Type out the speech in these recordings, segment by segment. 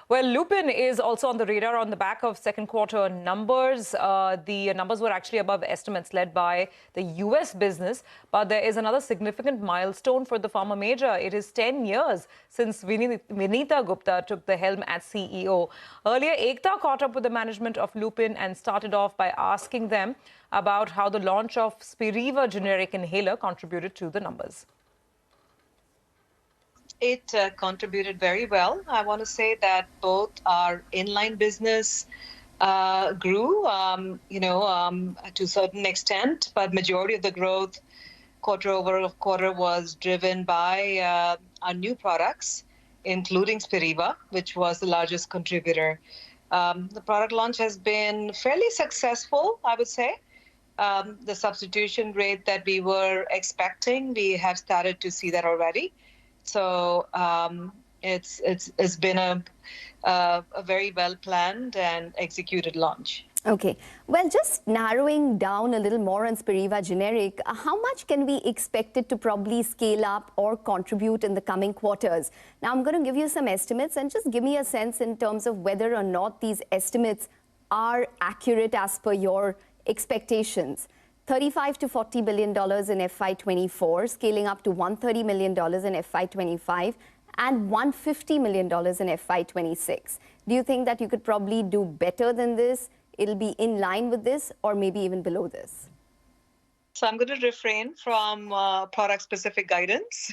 Well, Lupin is also on the radar on the back of second quarter numbers. The numbers were actually above estimates led by the US business. But there is another significant milestone for the pharma major. It is 10 years since Vinita Gupta took the helm as CEO. Earlier, Ekta caught up with the management of Lupin and started off by asking them about how the launch of Spiriva generic inhaler contributed to the numbers. It contributed very well. I want to say that both our inline business grew, to a certain extent, but majority of the growth quarter over quarter was driven by our new products, including Spiriva, which was the largest contributor. The product launch has been fairly successful, I would say. The substitution rate that we were expecting, we have started to see that already. So it's been a very well-planned and executed launch. Okay. Well, just narrowing down a little more on Spiriva generic, how much can we expect it to probably scale up or contribute in the coming quarters? Now, I'm going to give you some estimates and just give me a sense in terms of whether or not these estimates are accurate as per your expectations. $35 to $40 billion in FY24, scaling up to $130 million in FY25, and $150 million in FY26. Do you think that you could probably do better than this? It'll be in line with this, or maybe even below this? So I'm going to refrain from product-specific guidance,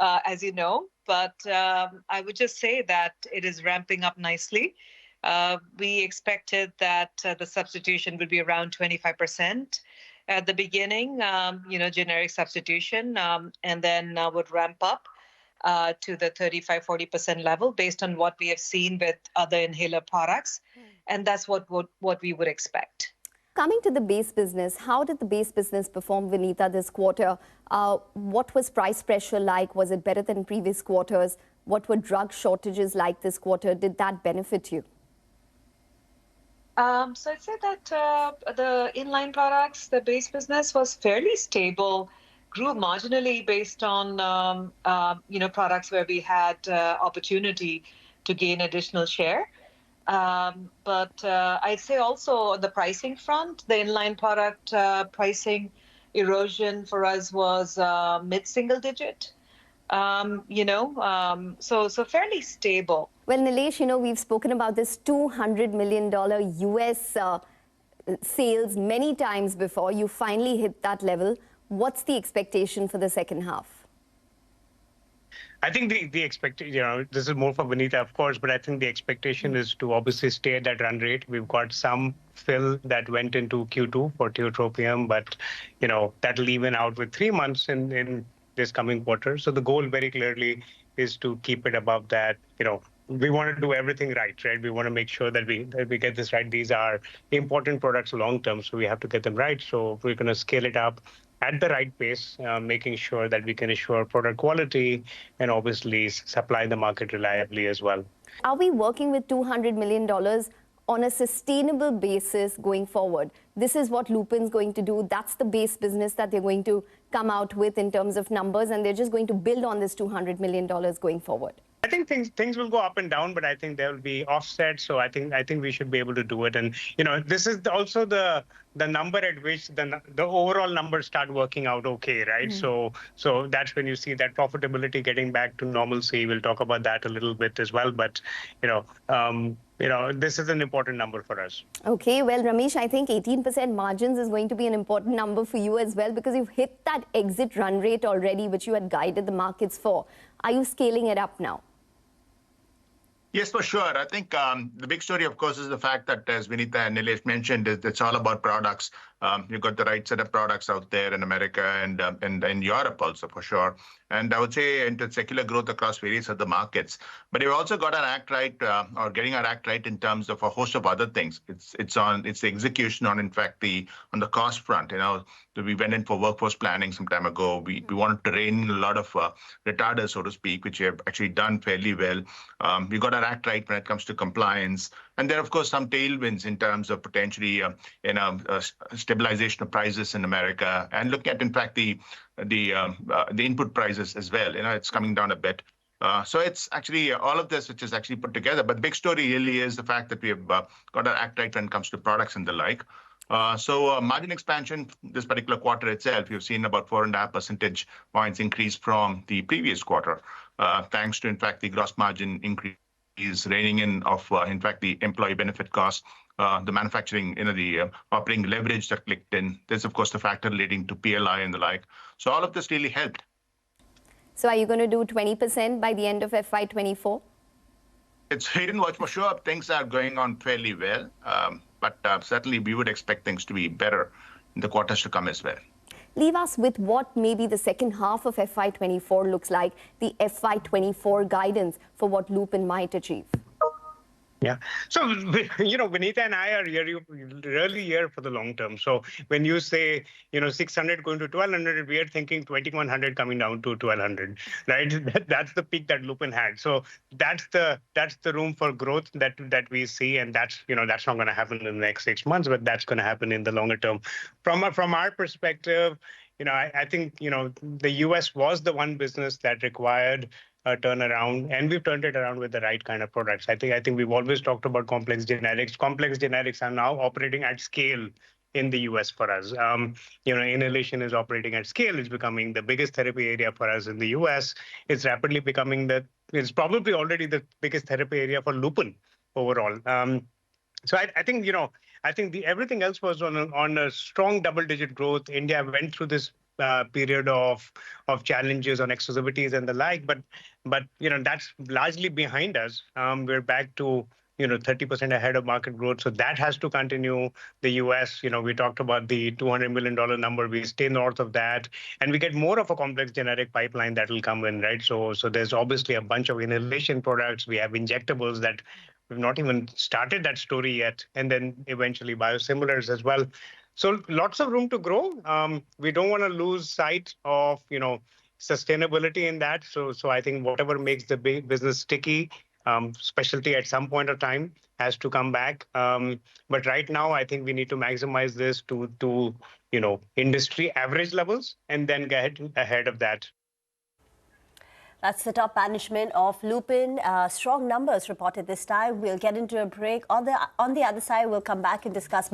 as you know. But I would just say that it is ramping up nicely. We expected that the substitution would be around 25% at the beginning, generic substitution, and then would ramp up to the 35–40% level based on what we have seen with other inhaler products. And that's what we would expect. Coming to the base business, how did the base business perform, Vinita, this quarter? What was price pressure like? Was it better than previous quarters? What were drug shortages like this quarter? Did that benefit you? So I'd say that the inline products, the base business was fairly stable, grew marginally based on products where we had opportunity to gain additional share. But I'd say also on the pricing front, the inline product pricing erosion for us was mid-single digit. So fairly stable. Well, Nilesh, we've spoken about this $200 million US sales many times before. You finally hit that level. What's the expectation for the second half? I think the expectation, this is more for Vinita, of course, but I think the expectation is to obviously stay at that run rate. We've got some fill that went into Q2 for tiotropium, but, that'll even out with 3 months in this coming quarter. So the goal very clearly is to keep it above that. We want to do everything right? We want to make sure that we get this right. These are important products long-term, so we have to get them right. So we're going to scale it up at the right pace, making sure that we can assure product quality and obviously supply the market reliably as well. Are we working with $200 million on a sustainable basis going forward? This is what Lupin's going to do. That's the base business that they're going to come out with in terms of numbers, and they're just going to build on this $200 million going forward. I think things will go up and down, but I think there will be offsets. So I think we should be able to do it. And this is also the number at which the overall numbers start working out okay, right? Mm-hmm. So that's when you see that profitability getting back to normalcy. We'll talk about that a little bit as well. But this is an important number for us. Okay, well, Ramesh, I think 18% margins is going to be an important number for you as well, because you've hit that exit run rate already, which you had guided the markets for. Are you scaling it up now? Yes, for sure. I think the big story, of course, is the fact that, as Vinita and Nilesh mentioned, it's all about products. You've got the right set of products out there in America and in Europe also, for sure. And I would say into secular growth across various other markets. But we've also got our act right, or getting our act right in terms of a host of other things. It's the execution on, in fact, on the cost front. We went in for workforce planning some time ago. We wanted to rein in a lot of retarders, so to speak, which we have actually done fairly well. We got our act right when it comes to compliance. And there, of course, some tailwinds in terms of potentially stabilization of prices in America, and look at, in fact, the input prices as well. It's coming down a bit. So it's actually all of this which is actually put together. But the big story really is the fact that we have got our act right when it comes to products and the like. So margin expansion this particular quarter itself, you've seen about 4.5 percentage points increase from the previous quarter, thanks to, in fact, the gross margin increase reining in of, in fact, the employee benefit costs, the manufacturing, the operating leverage that clicked in. There's, of course, the factor leading to PLI and the like. So all of this really helped. So are you going to do 20% by the end of FY24? It's wait and watch for sure. Things are going on fairly well, but certainly we would expect things to be better in the quarters to come as well. Leave us with what maybe the second half of FY24 looks like, the FY24 guidance for what Lupin might achieve. Yeah. So, Vinita and I are really here for the long term. So when you say, 600 going to 1200, we are thinking 2100 coming down to 1200, right? That's the peak that Lupin had. So that's the room for growth that we see. And that's not going to happen in the next 6 months, but that's going to happen in the longer term. From our perspective, I think, the US was the one business that required a turnaround, and we've turned it around with the right kind of products. I think we've always talked about complex generics. Complex generics are now operating at scale in the US for us. Inhalation is operating at scale. It's becoming the biggest therapy area for us in the US. It's rapidly becoming it's probably already the biggest therapy area for Lupin overall. So I think everything else was on a strong double-digit growth. India went through this period of challenges on exclusivities and the like, but that's largely behind us. We're back to 30% ahead of market growth, so that has to continue. The US, we talked about the $200 million number. We stay north of that, and we get more of a complex generic pipeline that will come in, right? So there's obviously a bunch of inhalation products. We have injectables that we've not even started that story yet, and then eventually biosimilars as well. So lots of room to grow. We don't want to lose sight of, sustainability in that. So I think whatever makes the business sticky, specialty at some point of time has to come back. But right now, I think we need to maximize this to industry average levels and then get ahead of that. That's the top management of Lupin. Strong numbers reported this time. We'll get into a break. On the other side, we'll come back and discuss